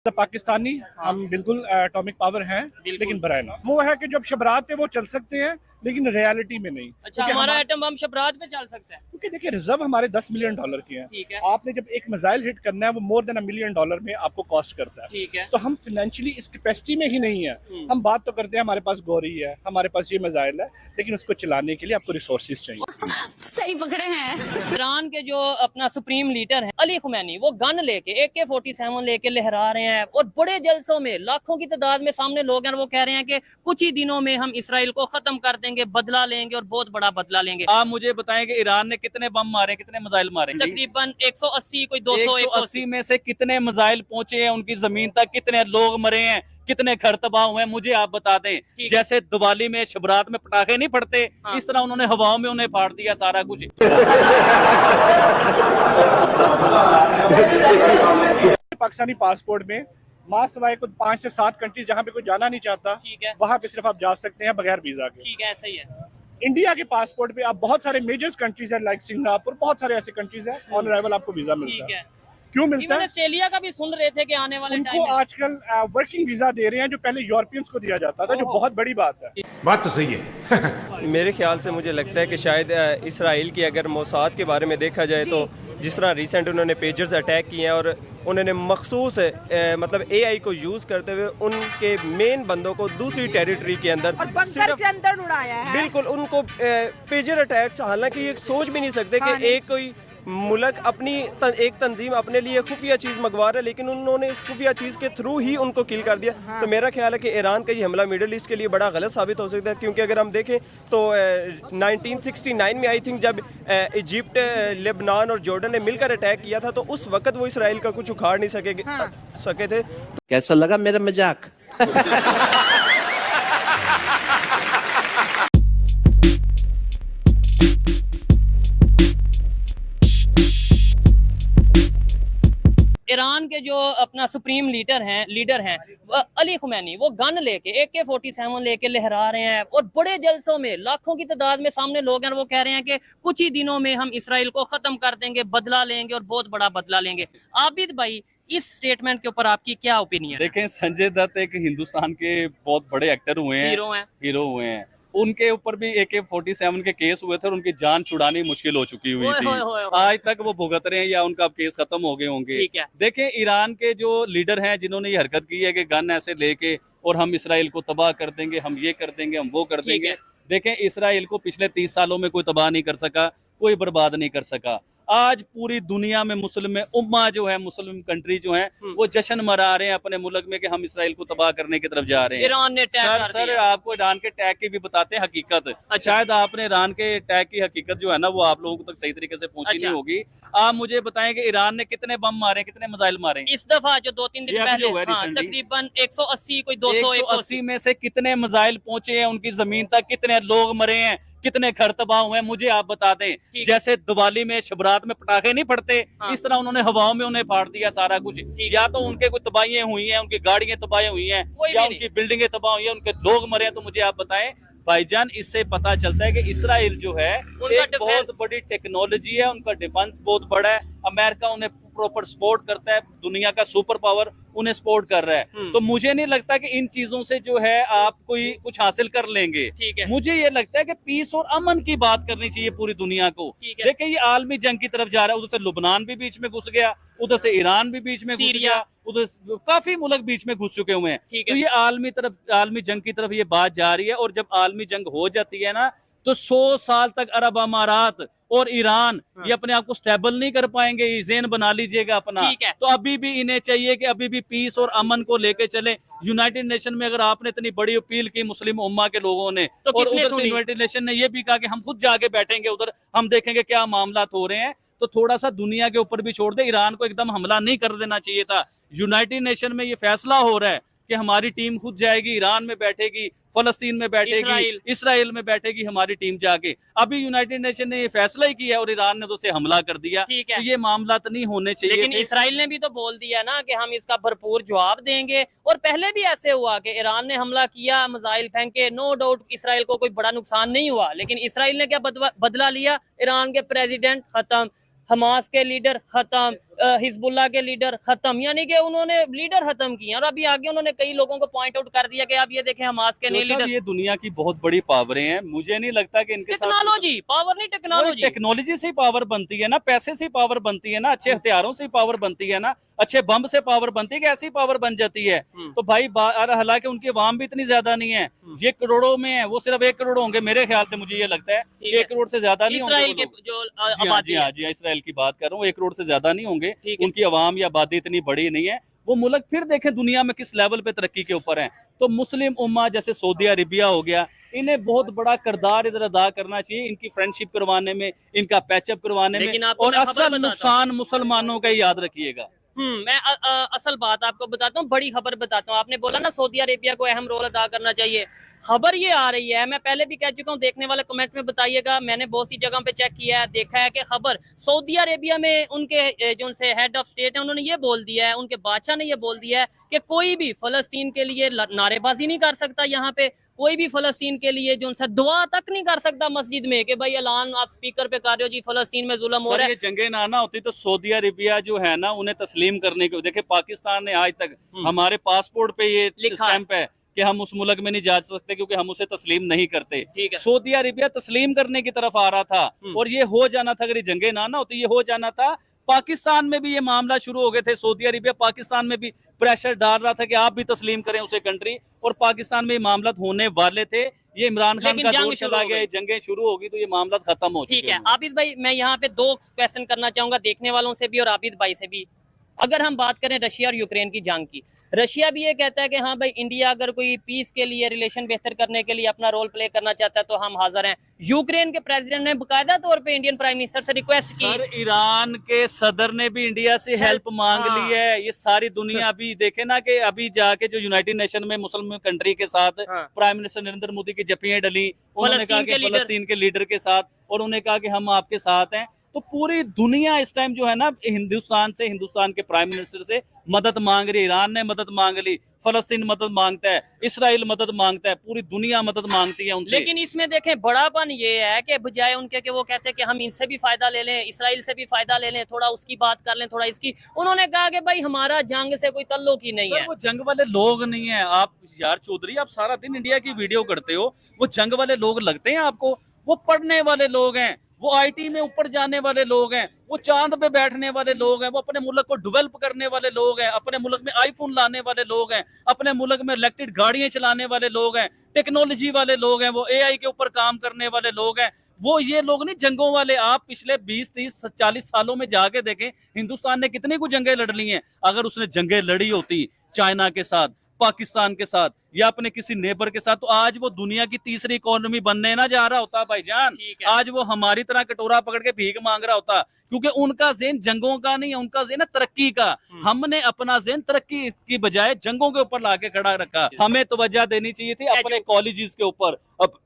पाकिस्तानी हम बिल्कुल atomic power हैं, लेकिन बराना वो है कि जब शबरात पे वो चल सकते हैं लेकिन रियलिटी में नहीं। अच्छा, हमारा एटम बम शबरात पे चल सकता है क्योंकि देखिए रिजर्व हमारे $10 मिलियन के हैं। ठीक है। आपने जब एक मिसाइल हिट करना है वो मोर देन $1 मिलियन में आपको कॉस्ट करता है। ठीक है। तो हम फाइनेंशियली इस कैपेसिटी में ही नहीं है। हम बात तो करते हैं हमारे पास गौरी है, हमारे पास ये मिसाइल है, लेकिन उसको चलाने के लिए आपको रिसोर्सेज चाहिए। सही पकड़े हैं। ईरान के जो अपना सुप्रीम लीडर है अली खुमैनी, वो गन लेके AK-47 लेके लहरा रहे हैं और बड़े जलसों में लाखों की तादाद में सामने लोग हैं, वो कह रहे हैं कि कुछ ही दिनों में हम इसराइल को खत्म कर देंगे, बदला लेंगे और बहुत बड़ा बदला लेंगे। आप मुझे बताएं कि ईरान ने कितने बम मारे, कितने मिसाइल मारे? तकरीबन 180, कोई 200, 180 में से कितने मिसाइल पहुंचे हैं उनकी जमीन तक, कितने लोग मरे हैं, कितने घर तबाह हुए हैं, मुझे आप बता दें। जैसे दिवाली में शबरात में पटाखे नहीं फटते, इस तरह उन्होंने हवाओं में उन्हें फाड़ दिया सारा कुछ। पाकिस्तानी पासपोर्ट में माँ सवाए कुछ 5 से 7 कंट्रीज जहाँ पे कोई जाना नहीं चाहता, ठीक है, वहाँ पे सिर्फ आप जा सकते हैं बगैर वीजा के। ठीक है, ऐसा ही है। इंडिया के पासपोर्ट पे आप बहुत सारे मेजर कंट्रीज है लाइक सिंगापुर, बहुत सारे ऐसे कंट्रीज है ऑन अराइवल आपको वीजा मिलता है। क्यों मिलता है? ऑस्ट्रेलिया का भी सुन रहे थे कि आने वाले उनको आजकल वर्किंग वीजा दे रहे हैं जो पहले यूरोपियंस को दिया जाता था, जो बहुत बड़ी बात है। बात तो सही है। मेरे ख्याल से मुझे लगता है कि शायद इसराइल की अगर मोसाद के बारे में देखा जाए तो जिस तरह रिसेंट उन्होंने पेजर्स अटैक किए हैं और उन्होंने मखसूस मतलब AI को यूज़ करते हुए उनके मेन बंदों को दूसरी टेरिटरी के अंदर और बंकर के अंदर उड़ाया है। बिल्कुल उनको पेजर अटैक्स, हालांकि ये सोच भी नहीं सकते कि एक कोई मुल्क अपनी एक तंजीम अपने लिए खुफिया चीज़ मंगवा रहा है, लेकिन उन्होंने इस खुफिया चीज़ के थ्रू ही उनको किल कर दिया। तो मेरा ख्याल है कि ईरान का ये हमला मिडल ईस्ट के लिए बड़ा गलत साबित हो सकता है, क्योंकि अगर हम देखें तो 1969 में आई थिंक जब इजिप्ट, लेबनान और जॉर्डन ने मिलकर अटैक किया था, तो उस वक्त वो इसराइल का कुछ उखाड़ नहीं सके थे। कैसा लगा मेरा मजाक? ईरान के जो अपना सुप्रीम लीडर हैं अली खुमैनी, वो गन लेके AK-47 लेके लहरा रहे हैं और बड़े जलसों में लाखों की तादाद में सामने लोग हैं, वो कह रहे हैं कि कुछ ही दिनों में हम इसराइल को खत्म कर देंगे, बदला लेंगे और बहुत बड़ा बदला लेंगे। आबिद भाई, इस स्टेटमेंट के ऊपर आपकी क्या ओपिनियन? देखें, संजय दत्त एक हिंदुस्तान के बहुत बड़े एक्टर हुए हैं, हीरो हुए हैं। उनके ऊपर भी AK-47 के केस हुए थे और उनकी जान छुड़ानी मुश्किल हो चुकी हुई थी। आज तक वो भुगत रहे हैं या उनका केस खत्म हो गए होंगे। देखें, ईरान के जो लीडर हैं जिन्होंने ये हरकत की है कि गन ऐसे लेके और हम इसराइल को तबाह कर देंगे, हम ये कर देंगे, हम वो कर देंगे। देखें, इसराइल को पिछले 30 सालों में कोई तबाह नहीं कर सका, कोई बर्बाद नहीं कर सका। आज पूरी दुनिया में मुस्लिम उम्मा जो है, मुस्लिम कंट्री जो है, वो जश्न मना रहे हैं अपने मुल्क में कि हम इसराइल को तबाह करने की तरफ जा रहे हैं। ईरान ने सर आपको ईरान के टैग की भी बताते हैं हकीकत। शायद आपने ईरान के टैग की हकीकत जो है ना, वो आप लोगों तक सही तरीके से पहुंची नहीं होगी। आप मुझे बताएं कि ईरान ने कितने बम मारे, कितने मिसाइल मारे इस दफा जो 2-3 दिन पहले? तकरीबन 180, कोई 200, 180 में से कितने मिसाइल पहुंचे हैं उनकी जमीन तक, कितने लोग मरे हैं, कितने घर तबाह हुए हैं, मुझे आप बता दें। जैसे दिवाली में शबरात में पटाखे नहीं फटते, इस तरह उन्होंने हवाओं में उन्हें फाड़ दिया सारा कुछ। या तो उनके कोई तबाहियां हुई हैं, उनकी गाड़ियां तबाह हुई हैं, या उनकी बिल्डिंगें तबाह हुई हैं, उनके लोग मरे हैं। तो मुझे आप बताएं भाईजान, इससे पता चलता है कि इसराइल जो है एक बहुत बड़ी टेक्नोलॉजी है, उनका डिफेंस बहुत बड़ा है। अमेरिका उन्हें प्रॉपर सपोर्ट करता है, दुनिया का सुपर पावर उन्हें सपोर्ट कर रहा है। तो मुझे नहीं लगता कि इन चीजों से जो है आप कोई कुछ हासिल कर लेंगे। मुझे ये लगता है कि पीस और अमन की बात करनी चाहिए पूरी दुनिया को। देखिए, ये आलमी जंग की तरफ जा रहा है, उधर से लुबनान भी बीच में घुस गया, उधर से ईरान भी बीच में घुस गया, उधर काफी मुल्क बीच में घुस चुके हुए हैं। तो ये आलमी जंग की तरफ ये बात जा रही है। और जब आलमी जंग हो जाती है ना, तो 100 साल तक अरब अमारात और ईरान ये अपने आप को स्टेबल नहीं कर पाएंगे। ज़हन बना लीजिएगा अपना। तो अभी भी इन्हें चाहिए कि अभी भी पीस और अमन को लेके चले। यूनाइटेड नेशन में अगर आपने इतनी बड़ी अपील की मुस्लिम उम्मा के लोगों ने, तो और उधर से यूनाइटेड नेशन ने ये भी कहा कि हम खुद जाके बैठेंगे उधर, हम देखेंगे क्या मामला हो रहे हैं। तो थोड़ा सा दुनिया के ऊपर भी छोड़ दे, ईरान को एकदम हमला नहीं कर देना चाहिए था। यूनाइटेड नेशन में ये फैसला हो रहा है कि हमारी टीम खुद जाएगी, ईरान में बैठेगी, फलस्तीन में बैठेगी, इसराइल में बैठेगी हमारी टीम जाके। अभी यूनाइटेड नेशन ने ये फैसला ही किया और ईरान ने तो उसे हमला कर दिया। तो ये मामला तो नहीं होने चाहिए। लेकिन इसराइल ने भी तो बोल दिया ना कि हम इसका भरपूर जवाब देंगे। और पहले भी ऐसे हुआ कि ईरान ने हमला किया, मिसाइल फेंके, नो डाउट इसराइल को कोई बड़ा नुकसान नहीं हुआ, लेकिन इसराइल ने क्या बदला लिया? ईरान के प्रेसिडेंट खत्म, हमास के लीडर खत्म, हिजबुल्लाह के लीडर खत्म, यानी कि उन्होंने लीडर खत्म किए और अभी आगे उन्होंने कई लोगों को पॉइंट आउट कर दिया कि आप ये देखें हमास के नए लीडर। ये दुनिया की बहुत बड़ी पावरें हैं, मुझे नहीं लगता कि इनके साथ टेक्नोलॉजी पावर नहीं, टेक्नोलॉजी से ही पावर बनती है ना, पैसे से ही पावर बनती है ना, अच्छे हथियारों से ही पावर बनती है ना, अच्छे बम से पावर बनती है कि ऐसी पावर बन जाती है। तो भाई हालांकि उनकी आवाम भी इतनी ज्यादा नहीं है, ये करोड़ों में है, वो सिर्फ 1 करोड़ होंगे मेरे ख्याल से, मुझे ये लगता है 1 करोड़ से ज्यादा नहीं होंगे। इसराइल के जो आबादी है, जी इसराइल की बात कर रहा हूँ, 1 करोड़ से ज्यादा नहीं होंगे, उनकी आवाम या आबादी इतनी बड़ी नहीं है। वो मुल्क फिर देखें दुनिया में किस लेवल पे तरक्की के ऊपर है। तो मुस्लिम उम्मा जैसे सऊदी अरेबिया हो गया, इन्हें बहुत बड़ा किरदार इधर अदा करना चाहिए, इनकी फ्रेंडशिप करवाने में, इनका पैचअप करवाने में, और असल नुकसान मुसलमानों का याद रखिएगा। मैं असल बात आपको बताता हूँ, बड़ी खबर बताता हूँ। आपने बोला ना सऊदी अरेबिया को अहम रोल अदा करना चाहिए, खबर ये आ रही है, मैं पहले भी कह चुका हूँ, देखने वाले कमेंट में बताइएगा, मैंने बहुत सी जगह पे चेक किया है, देखा है कि खबर सऊदी अरेबिया में उनके जो उनसे हेड ऑफ स्टेट है उन्होंने ये बोल दिया है, उनके बादशाह ने ये बोल दिया है कि कोई भी फलस्तीन के लिए नारेबाजी नहीं कर सकता, यहाँ पे कोई भी फलस्तीन के लिए जो उनसे दुआ तक नहीं कर सकता मस्जिद में कि भाई ऐलान आप स्पीकर पे कर रहे हो जी फलस्तीन में जुल्म हो रहा है। जंगे ना होती तो सऊदी अरेबिया जो है ना उन्हें तस्लीम करने के, देखिए पाकिस्तान ने आज तक हमारे पासपोर्ट पे ये स्टैंप है कि हम उस मुल्क में नहीं जा सकते क्योंकि हम उसे तस्लीम नहीं करते। सऊदी अरेबिया तस्लीम करने की तरफ आ रहा था, और ये हो जाना था, अगर ये जंगे ना होती ये हो जाना था। पाकिस्तान में भी ये मामला शुरू हो गए थे, सऊदी अरेबिया पाकिस्तान में भी प्रेशर डाल रहा था कि आप भी तस्लीम करें उसे कंट्री, और पाकिस्तान में ये मामला होने वाले थे। ये इमरान खान का दौर चला गया, जंगें शुरू होगी तो ये मामला खत्म हो चुके हैं। ठीक है आबिद भाई, मैं यहाँ पे 2 क्वेश्चन करना चाहूंगा देखने वालों से भी और आबिद भाई से भी। अगर हम बात करें रशिया और यूक्रेन की जंग की, रशिया भी ये कहता है कि हाँ भाई इंडिया अगर कोई पीस के लिए, रिलेशन बेहतर करने के लिए अपना रोल प्ले करना चाहता है तो हम हाजिर हैं। यूक्रेन के प्रेसिडेंट ने बाकायदा तौर पे इंडियन प्राइम मिनिस्टर से रिक्वेस्ट की, ईरान के सदर ने भी इंडिया से हेल्प मांग ली है। ये सारी दुनिया अभी देखे ना कि अभी जाके जो यूनाइटेड नेशन में मुस्लिम कंट्री के साथ प्राइम मिनिस्टर नरेंद्र मोदी की जपियां डली, उन्होंने कहा कि फलस्तीन के लीडर के साथ, और उन्होंने कहा कि हम आपके साथ हैं। तो पूरी दुनिया इस टाइम जो है ना हिंदुस्तान के प्राइम मिनिस्टर से मदद मांग रही है। ईरान ने मदद मांग ली, फलस्तीन मदद मांगता है, इसराइल मदद मांगता है, पूरी दुनिया मदद मांगती है उनसे। लेकिन इसमें देखें बड़ापन ये है कि बजाय उनके कि वो कहते हैं कि हम इनसे भी फायदा ले लें, इसराइल से भी फायदा ले लें, थोड़ा उसकी बात कर लें, थोड़ा इसकी, उन्होंने कहा कि भाई हमारा जंग से कोई तल्लुक ही नहीं है। वो जंग वाले लोग नहीं है। आप यार चौधरी, आप सारा दिन इंडिया की वीडियो करते हो, वो जंग वाले लोग लगते हैं आपको? वो पढ़ने वाले लोग हैं, वो आईटी में ऊपर जाने वाले लोग हैं, वो चांद पे बैठने वाले लोग हैं, वो अपने मुल्क को डेवलप करने वाले लोग हैं, अपने मुल्क में आईफोन लाने वाले लोग हैं, अपने मुल्क में इलेक्ट्रिक गाड़ियां चलाने वाले लोग हैं, टेक्नोलॉजी वाले लोग हैं, वो एआई के ऊपर काम करने वाले लोग हैं। वो ये लोग नहीं जंगों वाले। आप पिछले 20, 30, 40 सालों में जाके देखें हिंदुस्तान ने कितनी कुछ जंगें लड़ ली हैं। अगर उसने जंगें लड़ी होती चाइना के साथ, पाकिस्तान के साथ, या अपने किसी नेबर के साथ, तो आज वो दुनिया की तीसरी इकोनॉमी बनने ना जा रहा होता भाईजान। आज वो हमारी तरह कटोरा पकड़ के भीख मांग रहा होता, क्योंकि उनका ज़हन जंगों का नहीं है, उनका ज़हन है तरक्की का। हमने अपना ज़हन तरक्की की बजाय जंगों के ऊपर लाके खड़ा रखा। हमें तवज्जो देनी चाहिए थी अपने कॉलेजेस के ऊपर,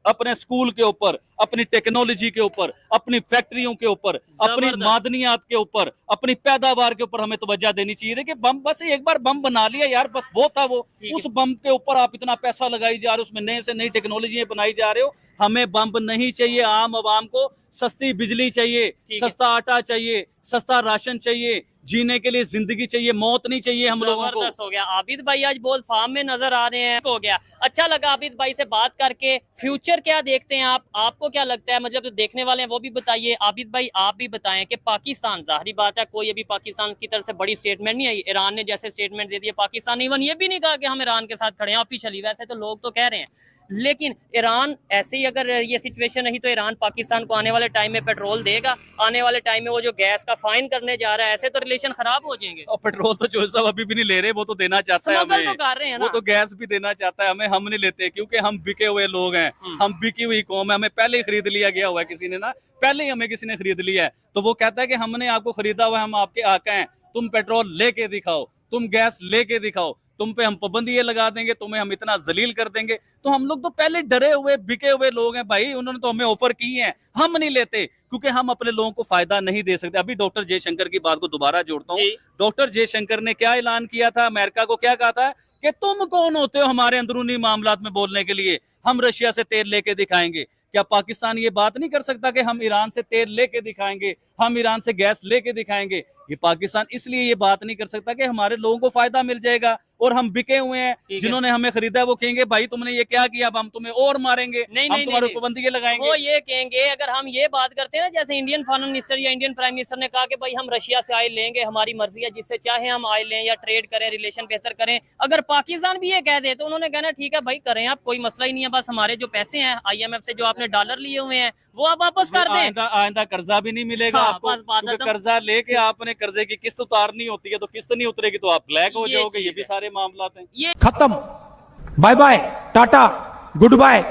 अपने स्कूल के ऊपर, अपनी टेक्नोलॉजी के ऊपर, अपनी फैक्ट्रियों के ऊपर, अपनी मादनियात के ऊपर, अपनी पैदावार के ऊपर हमें तवज्जो देनी चाहिए थी कि बम, बस एक बार बम बना लिया यार, बस वो था वो। उस बम के ऊपर आप इतना पैसा लगाई जा रहे हो, उसमें नए से नई टेक्नोलॉजी बनाई जा रहे हो। हमें बम नहीं चाहिए, आम आवाम को सस्ती बिजली चाहिए, सस्ता आटा चाहिए, सस्ता राशन चाहिए, जीने के लिए जिंदगी चाहिए, मौत नहीं चाहिए हम लोगों को। हो गया आबिद भाई, आज बहुत फार्म में नजर आ रहे हैं, हो गया। अच्छा लगा आबिद भाई से बात करके। फ्यूचर क्या देखते हैं आप, आपको क्या लगता है, मतलब जो देखने वाले हैं वो भी बताइए। आबिद भाई आप भी बताएं कि पाकिस्तान, जाहिर बात है कोई अभी पाकिस्तान की तरफ से बड़ी स्टेटमेंट नहीं आई, ईरान ने जैसे स्टेटमेंट दे दिया, पाकिस्तान इवन ये भी नहीं कहा कि हम ईरान के साथ खड़े हैं ऑफिशियली, वैसे तो लोग तो कह रहे हैं, लेकिन ईरान ऐसे ही अगर ये सिचुएशन रही तो ईरान पाकिस्तान को आने वाले टाइम में पेट्रोल देगा, आने वाले टाइम में वो जो गैस का फाइन करने जा रहा है, ऐसे तो रिलेशन खराब हो जाएंगे। और पेट्रोल तो जो सब अभी भी नहीं ले रहे, वो तो देना चाहता है हमें, तो कर रहे हैं ना, वो तो गैस भी देना चाहता है हमें, हम नहीं लेते क्योंकि हम बिके हुए लोग हैं, हम बिकी हुई कौम है, हमें पहले ही खरीद लिया गया हुआ है किसी ने ना, पहले ही हमें किसी ने खरीद लिया है। तो वो कहता है कि हमने आपको खरीदा हुआ है, हम आपके आका हैं, तुम पेट्रोल लेके दिखाओ, तुम गैस लेके दिखाओ, तुम पे हम पाबंदी ये लगा देंगे, तुम्हें हम इतना जलील कर देंगे। तो हम लोग तो पहले डरे हुए बिके हुए लोग हैं भाई, उन्होंने तो हमें ऑफर की है, हम नहीं लेते क्योंकि हम अपने लोगों को फायदा नहीं दे सकते। अभी डॉक्टर जयशंकर की बात को दोबारा जोड़ता हूँ, डॉक्टर जयशंकर ने क्या ऐलान किया था, अमेरिका को क्या कहा था कि तुम कौन होते हो हमारे अंदरूनी मामलात में बोलने के लिए, हम रशिया से तेल लेके दिखाएंगे। क्या पाकिस्तान ये बात नहीं कर सकता कि हम ईरान से तेल लेके दिखाएंगे, हम ईरान से गैस लेके दिखाएंगे? ये पाकिस्तान इसलिए ये बात नहीं कर सकता कि हमारे लोगों को फायदा मिल जाएगा और हम बिके हुए हैं, जिन्होंने हमें खरीदा है वो कहेंगे भाई तुमने ये क्या किया, अब हम तुम्हें और मारेंगे, हम तुम्हारे पाबंदी लगाएंगे। वो ये कहेंगे, अगर हम ये बात करते हैं ना, जैसे इंडियन फॉरेन मिनिस्टर या इंडियन प्राइम मिनिस्टर ने कहा कि भाई हम रशिया से ऑयल लेंगे, हमारी मर्जी है, जिससे चाहे हम ऑयल लें या ट्रेड करें, रिलेशन बेहतर करें। अगर पाकिस्तान भी ये कह दे तो उन्होंने कहना ठीक है भाई करें आप, कोई मसला ही नहीं है, बस हमारे जो पैसे हैं IMF से जो आपने डॉलर लिए हुए हैं वो आप वापस कर दें। आइंदा कर्जा भी नहीं मिलेगा हाँ, आपको, क्योंकि कर्जा लेके आपने कर्जे की किस्त उतारनी होती है, तो किस्त नहीं उतरेगी तो आप ब्लैक हो जाओगे। ये भी सारे मामला हैं। खत्म, bye bye, tata, good bye.